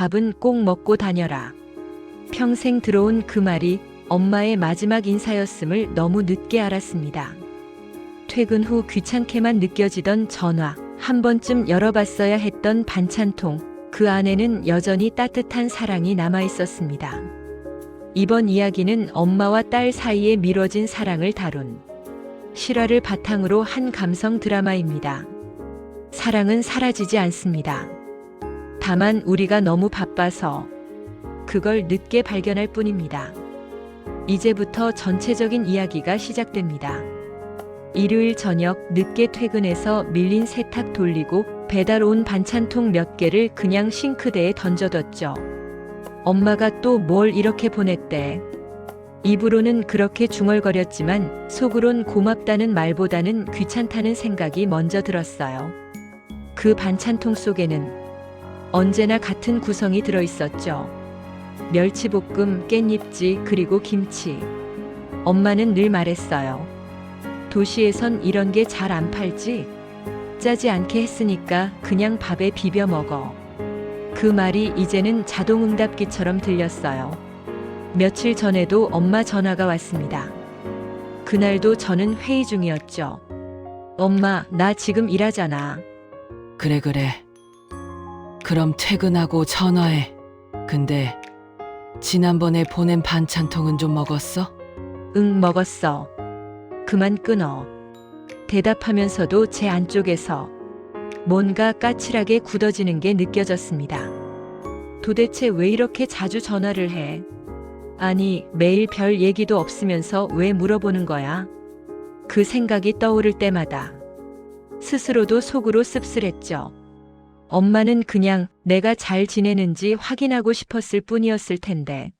밥은 꼭 먹고 다녀라. 평생 들어온 그 말이 엄마의 마지막 인사였음을 너무 늦게 알았습니다. 퇴근 후 귀찮게만 느껴지던 전화, 한 번쯤 열어봤어야 했던 반찬통, 그 안에는 여전히 따뜻한 사랑이 남아 있었습니다. 이번 이야기는 엄마와 딸 사이에 미뤄진 사랑을 다룬 실화를 바탕으로 한 감성 드라마입니다. 사랑은 사라지지 않습니다. 다만 우리가 너무 바빠서 그걸 늦게 발견할 뿐입니다. 이제부터 전체적인 이야기가 시작됩니다. 일요일 저녁 늦게 퇴근해서 밀린 세탁 돌리고 배달 온 반찬통 몇 개를 그냥 싱크대에 던져뒀죠. 엄마가 또 뭘 이렇게 보냈대. 입으로는 그렇게 중얼거렸지만 속으론 고맙다는 말보다는 귀찮다는 생각이 먼저 들었어요. 그 반찬통 속에는 언제나 같은 구성이 들어있었죠. 멸치볶음, 깻잎지, 그리고 김치. 엄마는 늘 말했어요. 도시에선 이런 게 잘 안 팔지? 짜지 않게 했으니까 그냥 밥에 비벼 먹어. 그 말이 이제는 자동응답기처럼 들렸어요. 며칠 전에도 엄마 전화가 왔습니다. 그날도 저는 회의 중이었죠. 엄마, 나 지금 일하잖아. 그래. 그럼 퇴근하고 전화해. 근데 지난번에 보낸 반찬통은 좀 먹었어? 응, 먹었어. 그만 끊어. 대답하면서도 제 안쪽에서 뭔가 까칠하게 굳어지는 게 느껴졌습니다. 도대체 왜 이렇게 자주 전화를 해? 아니, 매일 별 얘기도 없으면서 왜 물어보는 거야? 그 생각이 떠오를 때마다 스스로도 속으로 씁쓸했죠. 엄마는 그냥 내가 잘 지내는지 확인하고 싶었을 뿐이었을 텐데.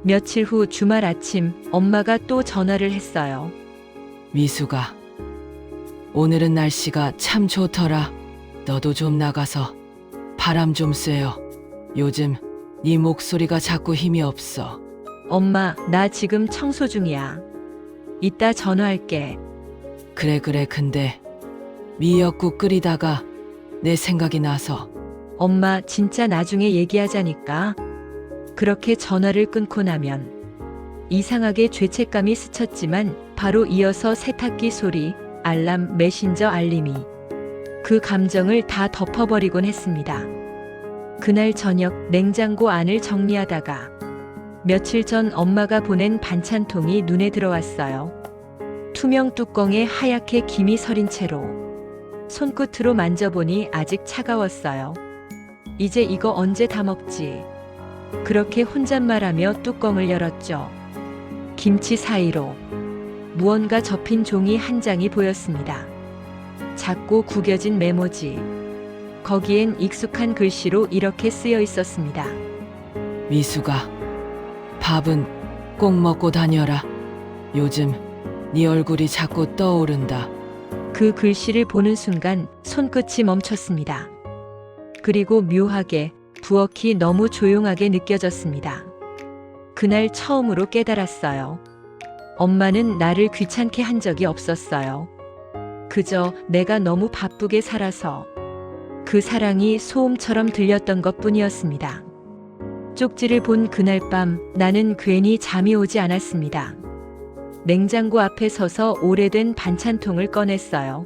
며칠 후 주말 아침 엄마가 또 전화를 했어요. 미수가, 오늘은 날씨가 참 좋더라. 너도 좀 나가서 바람 좀 쐬요. 요즘 네 목소리가 자꾸 힘이 없어. 엄마, 나 지금 청소 중이야. 이따 전화할게. 그래. 근데 미역국 끓이다가 내 생각이 나서. 엄마, 진짜 나중에 얘기하자니까. 그렇게 전화를 끊고 나면 이상하게 죄책감이 스쳤지만 바로 이어서 세탁기 소리, 알람, 메신저 알림이 그 감정을 다 덮어버리곤 했습니다. 그날 저녁 냉장고 안을 정리하다가 며칠 전 엄마가 보낸 반찬통이 눈에 들어왔어요. 투명 뚜껑에 하얗게 김이 서린 채로 손끝으로 만져보니 아직 차가웠어요. 이제 이거 언제 다 먹지? 그렇게 혼잣말하며 뚜껑을 열었죠. 김치 사이로 무언가 접힌 종이 한 장이 보였습니다. 작고 구겨진 메모지. 거기엔 익숙한 글씨로 이렇게 쓰여 있었습니다. 미수가, 밥은 꼭 먹고 다녀라. 요즘 네 얼굴이 자꾸 떠오른다. 그 글씨를 보는 순간 손끝이 멈췄습니다. 그리고 묘하게, 부엌이 너무 조용하게 느껴졌습니다. 그날 처음으로 깨달았어요. 엄마는 나를 귀찮게 한 적이 없었어요. 그저 내가 너무 바쁘게 살아서 그 사랑이 소음처럼 들렸던 것뿐이었습니다. 쪽지를 본 그날 밤 나는 괜히 잠이 오지 않았습니다. 냉장고 앞에 서서 오래된 반찬통을 꺼냈어요.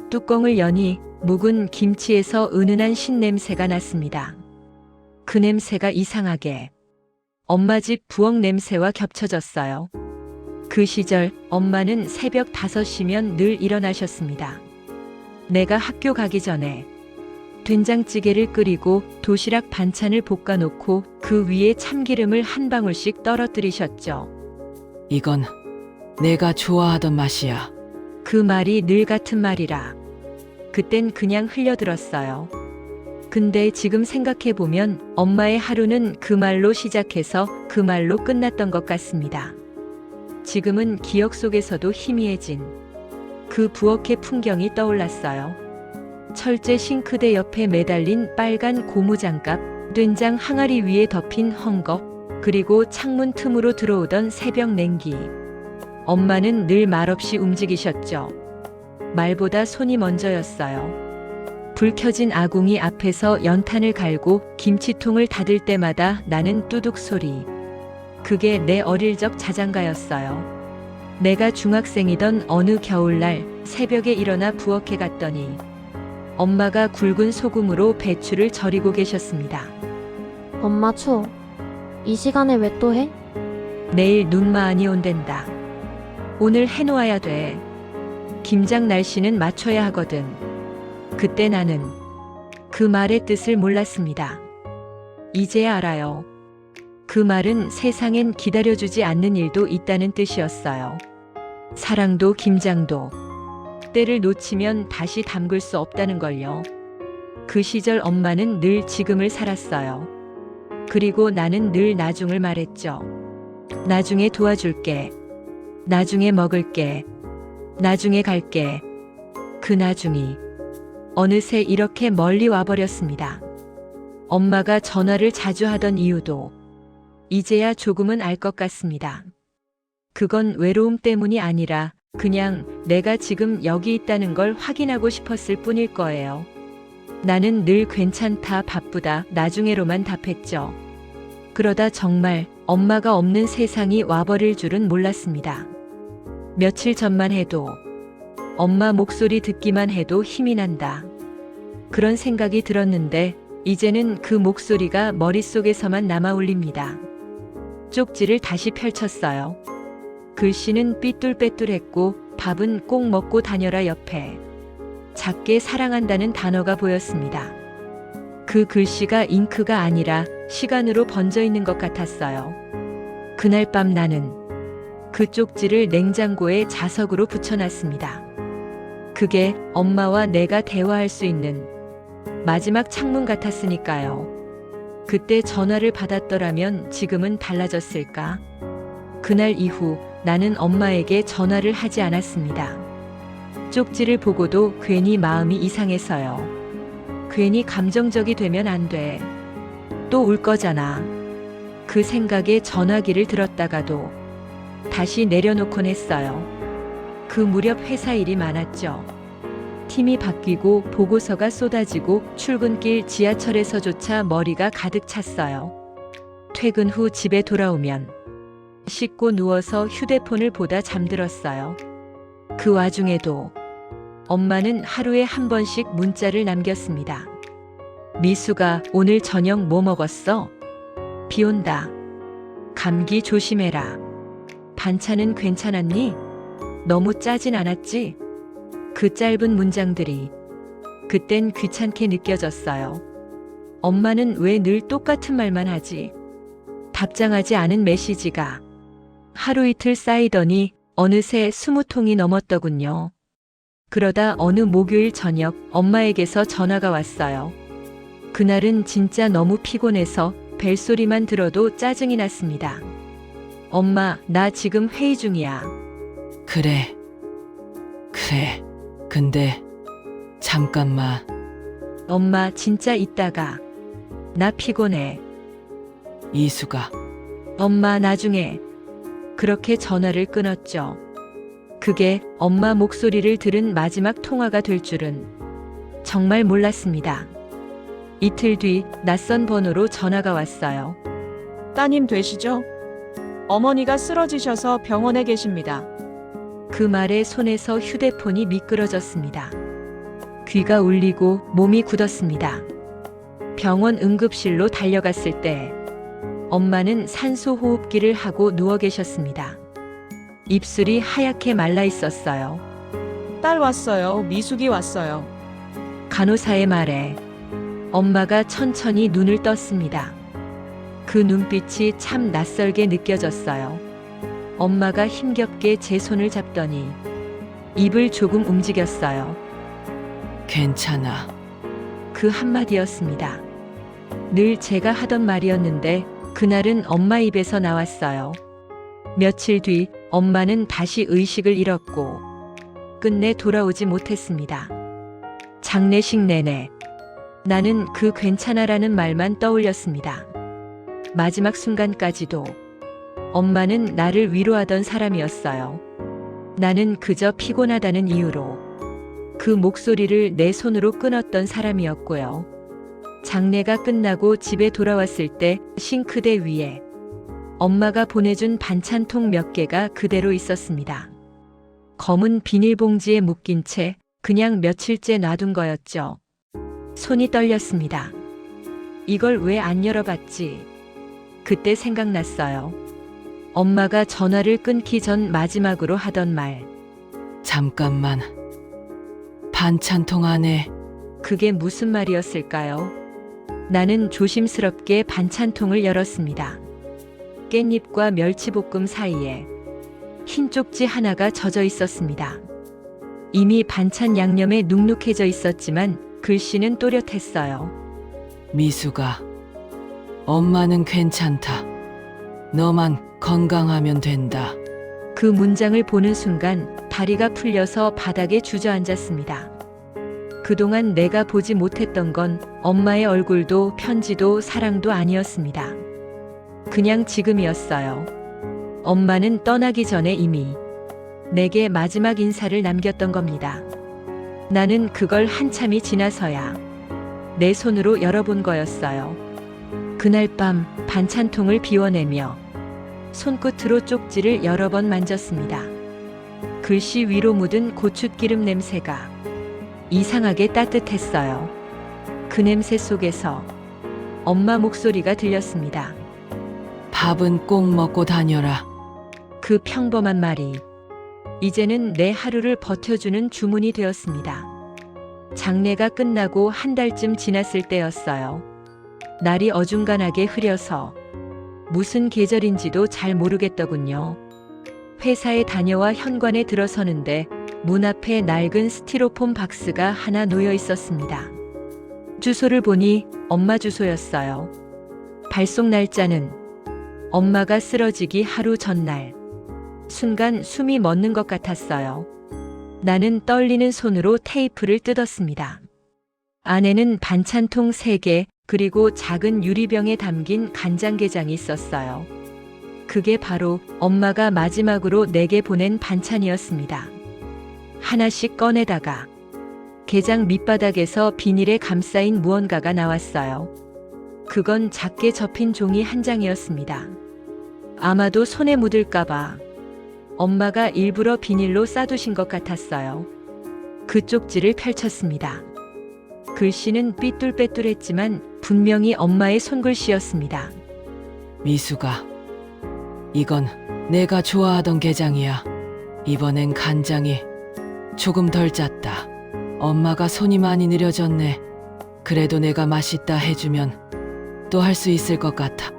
뚜껑을 여니 묵은 김치에서 은은한 신냄새가 났습니다. 그 냄새가 이상하게 엄마 집 부엌 냄새와 겹쳐졌어요. 그 시절 엄마는 새벽 5시면 늘 일어나셨습니다. 내가 학교 가기 전에 된장찌개를 끓이고 도시락 반찬을 볶아놓고 그 위에 참기름을 한 방울씩 떨어뜨리셨죠. 이건 내가 좋아하던 맛이야. 그 말이 늘 같은 말이라 그땐 그냥 흘려들었어요. 근데 지금 생각해보면 엄마의 하루는 그 말로 시작해서 그 말로 끝났던 것 같습니다. 지금은 기억 속에서도 희미해진 그 부엌의 풍경이 떠올랐어요. 철제 싱크대 옆에 매달린 빨간 고무장갑, 된장 항아리 위에 덮인 헝겊, 그리고 창문 틈으로 들어오던 새벽 냉기. 엄마는 늘 말없이 움직이셨죠. 말보다 손이 먼저였어요. 불 켜진 아궁이 앞에서 연탄을 갈고 김치통을 닫을 때마다 나는 뚜둑 소리. 그게 내 어릴 적 자장가였어요. 내가 중학생이던 어느 겨울날 새벽에 일어나 부엌에 갔더니 엄마가 굵은 소금으로 배추를 절이고 계셨습니다. 엄마 추워. 이 시간에 왜 또 해? 내일 눈 많이 온댄다. 오늘 해놓아야 돼. 김장 날씨는 맞춰야 하거든. 그때 나는 그 말의 뜻을 몰랐습니다. 이제야 알아요. 그 말은 세상엔 기다려주지 않는 일도 있다는 뜻이었어요. 사랑도 김장도 때를 놓치면 다시 담글 수 없다는 걸요. 그 시절 엄마는 늘 지금을 살았어요. 그리고 나는 늘 나중을 말했죠. 나중에 도와줄게. 나중에 먹을게. 나중에 갈게. 그 나중이 어느새 이렇게 멀리 와버렸습니다. 엄마가 전화를 자주 하던 이유도 이제야 조금은 알 것 같습니다. 그건 외로움 때문이 아니라 그냥 내가 지금 여기 있다는 걸 확인하고 싶었을 뿐일 거예요. 나는 늘 괜찮다, 바쁘다, 나중에로만 답했죠. 그러다 정말 엄마가 없는 세상이 와버릴 줄은 몰랐습니다. 며칠 전만 해도 엄마 목소리 듣기만 해도 힘이 난다. 그런 생각이 들었는데 이제는 그 목소리가 머릿속에서만 남아 울립니다. 쪽지를 다시 펼쳤어요. 글씨는 삐뚤빼뚤했고 밥은 꼭 먹고 다녀라 옆에 작게 사랑한다는 단어가 보였습니다. 그 글씨가 잉크가 아니라 시간으로 번져 있는 것 같았어요. 그날 밤 나는 그 쪽지를 냉장고에 자석으로 붙여놨습니다. 그게 엄마와 내가 대화할 수 있는 마지막 창문 같았으니까요. 그때 전화를 받았더라면 지금은 달라졌을까? 그날 이후 나는 엄마에게 전화를 하지 않았습니다. 쪽지를 보고도 괜히 마음이 이상해서요. 괜히 감정적이 되면 안 돼. 또 울 거잖아. 그 생각에 전화기를 들었다가도 다시 내려놓곤 했어요. 그 무렵 회사 일이 많았죠. 팀이 바뀌고 보고서가 쏟아지고 출근길 지하철에서조차 머리가 가득 찼어요. 퇴근 후 집에 돌아오면 씻고 누워서 휴대폰을 보다 잠들었어요. 그 와중에도 엄마는 하루에 한 번씩 문자를 남겼습니다. 미수가 오늘 저녁 뭐 먹었어? 비 온다. 감기 조심해라. 반찬은 괜찮았니? 너무 짜진 않았지? 그 짧은 문장들이 그땐 귀찮게 느껴졌어요. 엄마는 왜 늘 똑같은 말만 하지? 답장하지 않은 메시지가 하루 이틀 쌓이더니 어느새 20통이 넘었더군요. 그러다 어느 목요일 저녁 엄마에게서 전화가 왔어요. 그날은 진짜 너무 피곤해서 벨소리만 들어도 짜증이 났습니다. 엄마, 나 지금 회의 중이야. 그래. 근데 잠깐만. 엄마, 진짜 이따가. 나 피곤해. 이수가 엄마, 나중에. 그렇게 전화를 끊었죠. 그게 엄마 목소리를 들은 마지막 통화가 될 줄은 정말 몰랐습니다. 이틀 뒤 낯선 번호로 전화가 왔어요. 따님 되시죠? 어머니가 쓰러지셔서 병원에 계십니다. 그 말에 손에서 휴대폰이 미끄러졌습니다. 귀가 울리고 몸이 굳었습니다. 병원 응급실로 달려갔을 때 엄마는 산소 호흡기를 하고 누워 계셨습니다. 입술이 하얗게 말라 있었어요. 딸 왔어요. 미숙이 왔어요. 간호사의 말에 엄마가 천천히 눈을 떴습니다. 그 눈빛이 참 낯설게 느껴졌어요. 엄마가 힘겹게 제 손을 잡더니 입을 조금 움직였어요. 괜찮아. 그 한마디였습니다. 늘 제가 하던 말이었는데 그날은 엄마 입에서 나왔어요. 며칠 뒤 엄마는 다시 의식을 잃었고 끝내 돌아오지 못했습니다. 장례식 내내 나는 그 괜찮아라는 말만 떠올렸습니다. 마지막 순간까지도 엄마는 나를 위로하던 사람이었어요. 나는 그저 피곤하다는 이유로 그 목소리를 내 손으로 끊었던 사람이었고요. 장례가 끝나고 집에 돌아왔을 때 싱크대 위에 엄마가 보내준 반찬통 몇 개가 그대로 있었습니다. 검은 비닐봉지에 묶인 채 그냥 며칠째 놔둔 거였죠. 손이 떨렸습니다. 이걸 왜 안 열어봤지? 그때 생각났어요. 엄마가 전화를 끊기 전 마지막으로 하던 말. 잠깐만. 반찬통 안에 그게 무슨 말이었을까요? 나는 조심스럽게 반찬통을 열었습니다. 깻잎과 멸치볶음 사이에 흰 쪽지 하나가 젖어 있었습니다. 이미 반찬 양념에 눅눅해져 있었지만 글씨는 또렷했어요. 미수가 엄마는 괜찮다. 너만 건강하면 된다. 그 문장을 보는 순간 다리가 풀려서 바닥에 주저앉았습니다. 그동안 내가 보지 못했던 건 엄마의 얼굴도 편지도 사랑도 아니었습니다. 그냥 지금이었어요. 엄마는 떠나기 전에 이미 내게 마지막 인사를 남겼던 겁니다. 나는 그걸 한참이 지나서야 내 손으로 열어본 거였어요. 그날 밤 반찬통을 비워내며 손끝으로 쪽지를 여러 번 만졌습니다. 글씨 위로 묻은 고춧기름 냄새가 이상하게 따뜻했어요. 그 냄새 속에서 엄마 목소리가 들렸습니다. 밥은 꼭 먹고 다녀라. 그 평범한 말이 이제는 내 하루를 버텨주는 주문이 되었습니다. 장례가 끝나고 한 달쯤 지났을 때였어요. 날이 어중간하게 흐려서 무슨 계절인지도 잘 모르겠더군요. 회사에 다녀와 현관에 들어서는데 문 앞에 낡은 스티로폼 박스가 하나 놓여 있었습니다. 주소를 보니 엄마 주소였어요. 발송 날짜는 엄마가 쓰러지기 하루 전날. 순간 숨이 멎는 것 같았어요. 나는 떨리는 손으로 테이프를 뜯었습니다. 안에는 반찬통 3개, 그리고 작은 유리병에 담긴 간장게장이 있었어요. 그게 바로 엄마가 마지막으로 내게 보낸 반찬이었습니다. 하나씩 꺼내다가 게장 밑바닥에서 비닐에 감싸인 무언가가 나왔어요. 그건 작게 접힌 종이 한 장이었습니다. 아마도 손에 묻을까봐 엄마가 일부러 비닐로 싸두신 것 같았어요. 그 쪽지를 펼쳤습니다. 글씨는 삐뚤빼뚤했지만 분명히 엄마의 손글씨였습니다. 미수가 이건 내가 좋아하던 게장이야. 이번엔 간장이 조금 덜 짰다. 엄마가 손이 많이 느려졌네. 그래도 내가 맛있다 해주면 또 할 수 있을 것 같아.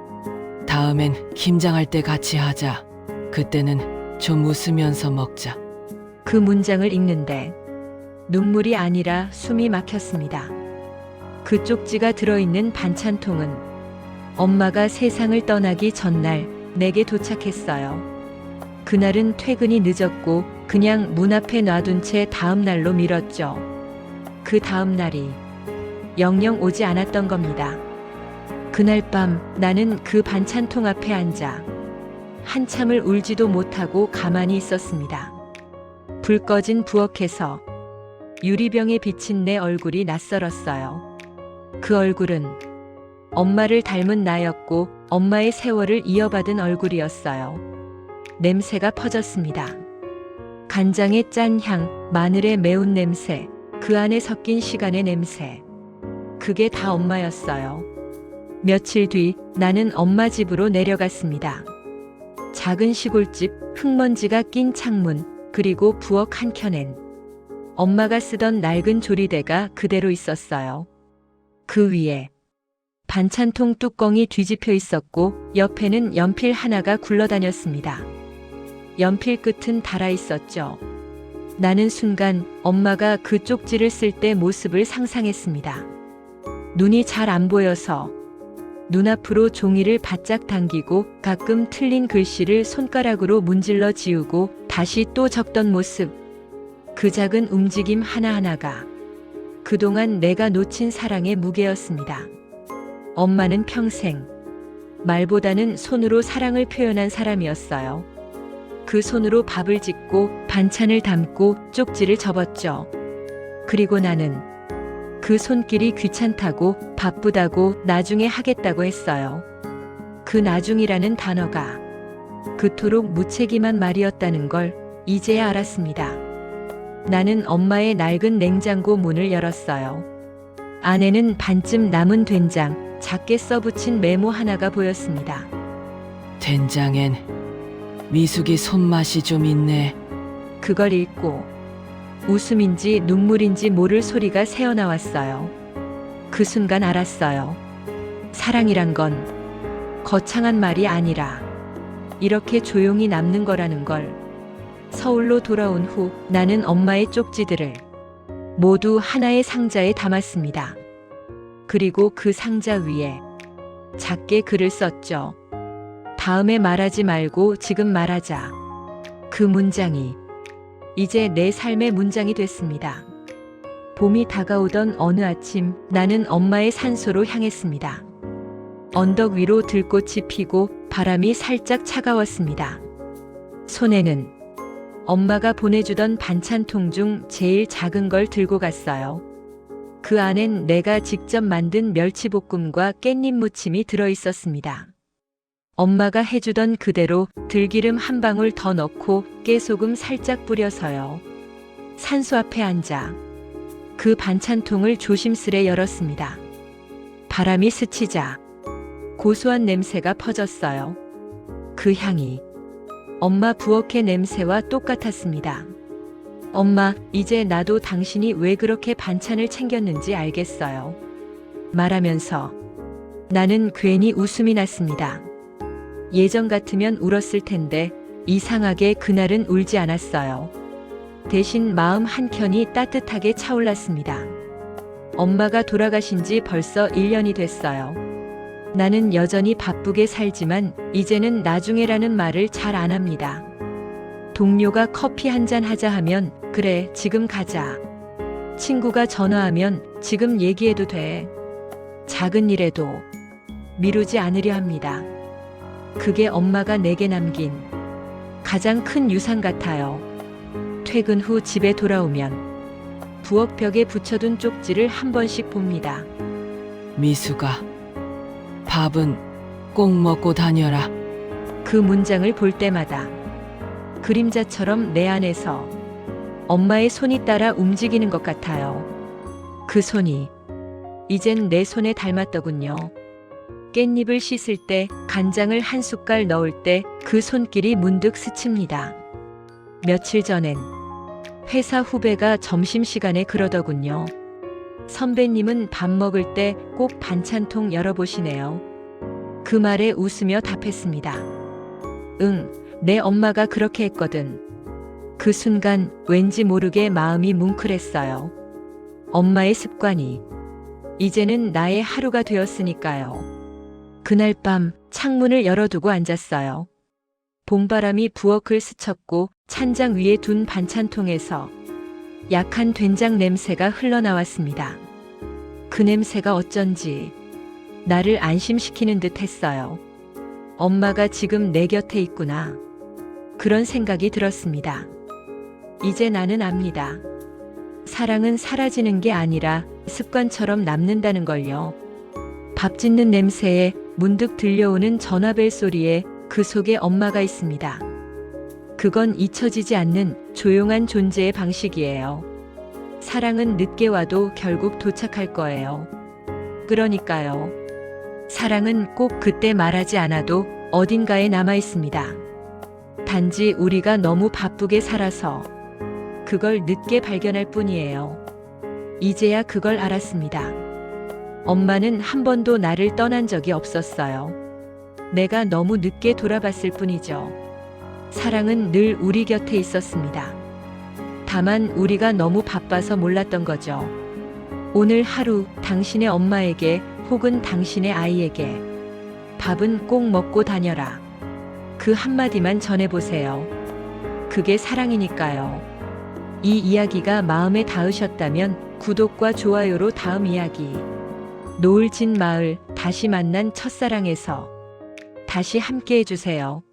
다음엔 김장할 때 같이 하자. 그때는 좀 웃으면서 먹자. 그 문장을 읽는데 눈물이 아니라 숨이 막혔습니다. 그 쪽지가 들어있는 반찬통은 엄마가 세상을 떠나기 전날 내게 도착했어요. 그날은 퇴근이 늦었고 그냥 문 앞에 놔둔 채 다음 날로 미뤘죠. 그 다음 날이 영영 오지 않았던 겁니다. 그날 밤 나는 그 반찬통 앞에 앉아 한참을 울지도 못하고 가만히 있었습니다. 불 꺼진 부엌에서 유리병에 비친 내 얼굴이 낯설었어요. 그 얼굴은 엄마를 닮은 나였고 엄마의 세월을 이어받은 얼굴이었어요. 냄새가 퍼졌습니다. 간장의 짠 향, 마늘의 매운 냄새, 그 안에 섞인 시간의 냄새. 그게 다 엄마였어요. 며칠 뒤 나는 엄마 집으로 내려갔습니다. 작은 시골집, 흙먼지가 낀 창문, 그리고 부엌 한켠엔 엄마가 쓰던 낡은 조리대가 그대로 있었어요. 그 위에 반찬통 뚜껑이 뒤집혀 있었고 옆에는 연필 하나가 굴러다녔습니다. 연필 끝은 닳아 있었죠. 나는 순간 엄마가 그 쪽지를 쓸 때 모습을 상상했습니다. 눈이 잘 안 보여서 눈앞으로 종이를 바짝 당기고 가끔 틀린 글씨를 손가락으로 문질러 지우고 다시 또 적던 모습. 그 작은 움직임 하나하나가 그동안 내가 놓친 사랑의 무게였습니다. 엄마는 평생 말보다는 손으로 사랑을 표현한 사람이었어요. 그 손으로 밥을 짓고 반찬을 담고 쪽지를 접었죠. 그리고 나는 그 손길이 귀찮다고 바쁘다고 나중에 하겠다고 했어요. 그 나중이라는 단어가 그토록 무책임한 말이었다는 걸 이제야 알았습니다. 나는 엄마의 낡은 냉장고 문을 열었어요. 안에는 반쯤 남은 된장, 작게 써붙인 메모 하나가 보였습니다. 된장엔 미숙이 손맛이 좀 있네. 그걸 읽고 웃음인지 눈물인지 모를 소리가 새어나왔어요. 그 순간 알았어요. 사랑이란 건 거창한 말이 아니라 이렇게 조용히 남는 거라는 걸. 서울로 돌아온 후 나는 엄마의 쪽지들을 모두 하나의 상자에 담았습니다. 그리고 그 상자 위에 작게 글을 썼죠. 다음에 말하지 말고 지금 말하자. 그 문장이 이제 내 삶의 문장이 됐습니다. 봄이 다가오던 어느 아침 나는 엄마의 산소로 향했습니다. 언덕 위로 들꽃이 피고 바람이 살짝 차가웠습니다. 손에는 엄마가 보내주던 반찬통 중 제일 작은 걸 들고 갔어요. 그 안엔 내가 직접 만든 멸치볶음과 깻잎 무침이 들어있었습니다. 엄마가 해주던 그대로 들기름 한 방울 더 넣고 깨소금 살짝 뿌려서요. 산소 앞에 앉아 그 반찬통을 조심스레 열었습니다. 바람이 스치자 고소한 냄새가 퍼졌어요. 그 향이 엄마 부엌의 냄새와 똑같았습니다. 엄마, 이제 나도 당신이 왜 그렇게 반찬을 챙겼는지 알겠어요. 말하면서 나는 괜히 웃음이 났습니다. 예전 같으면 울었을 텐데 이상하게 그날은 울지 않았어요. 대신 마음 한켠이 따뜻하게 차올랐습니다. 엄마가 돌아가신 지 벌써 1년이 됐어요. 나는 여전히 바쁘게 살지만 이제는 나중에라는 말을 잘 안 합니다. 동료가 커피 한잔 하자 하면 그래, 지금 가자. 친구가 전화하면 지금 얘기해도 돼. 작은 일에도 미루지 않으려 합니다. 그게 엄마가 내게 남긴 가장 큰 유산 같아요. 퇴근 후 집에 돌아오면 부엌 벽에 붙여둔 쪽지를 한 번씩 봅니다. 미숙아, 밥은 꼭 먹고 다녀라. 그 문장을 볼 때마다 그림자처럼 내 안에서 엄마의 손이 따라 움직이는 것 같아요. 그 손이 이젠 내 손에 닮았더군요. 깻잎을 씻을 때, 간장을 한 숟갈 넣을 때 그 손길이 문득 스칩니다. 며칠 전엔 회사 후배가 점심시간에 그러더군요. 선배님은 밥 먹을 때 꼭 반찬통 열어보시네요. 그 말에 웃으며 답했습니다. 응, 내 엄마가 그렇게 했거든. 그 순간 왠지 모르게 마음이 뭉클했어요. 엄마의 습관이 이제는 나의 하루가 되었으니까요. 그날 밤 창문을 열어두고 앉았어요. 봄바람이 부엌을 스쳤고 찬장 위에 둔 반찬통에서 약한 된장 냄새가 흘러나왔습니다. 그 냄새가 어쩐지 나를 안심시키는 듯 했어요. 엄마가 지금 내 곁에 있구나. 그런 생각이 들었습니다. 이제 나는 압니다. 사랑은 사라지는 게 아니라 습관처럼 남는다는 걸요. 밥 짓는 냄새에 문득 들려오는 전화벨 소리에 그 속에 엄마가 있습니다. 그건 잊혀지지 않는 조용한 존재의 방식이에요. 사랑은 늦게 와도 결국 도착할 거예요. 그러니까요. 사랑은 꼭 그때 말하지 않아도 어딘가에 남아 있습니다. 단지 우리가 너무 바쁘게 살아서 그걸 늦게 발견할 뿐이에요. 이제야 그걸 알았습니다. 엄마는 한 번도 나를 떠난 적이 없었어요. 내가 너무 늦게 돌아봤을 뿐이죠. 사랑은 늘 우리 곁에 있었습니다. 다만 우리가 너무 바빠서 몰랐던 거죠. 오늘 하루 당신의 엄마에게 혹은 당신의 아이에게 밥은 꼭 먹고 다녀라. 그 한마디만 전해보세요. 그게 사랑이니까요. 이 이야기가 마음에 닿으셨다면 구독과 좋아요로 다음 이야기 노을 진 마을 다시 만난 첫사랑에서 다시 함께 해주세요.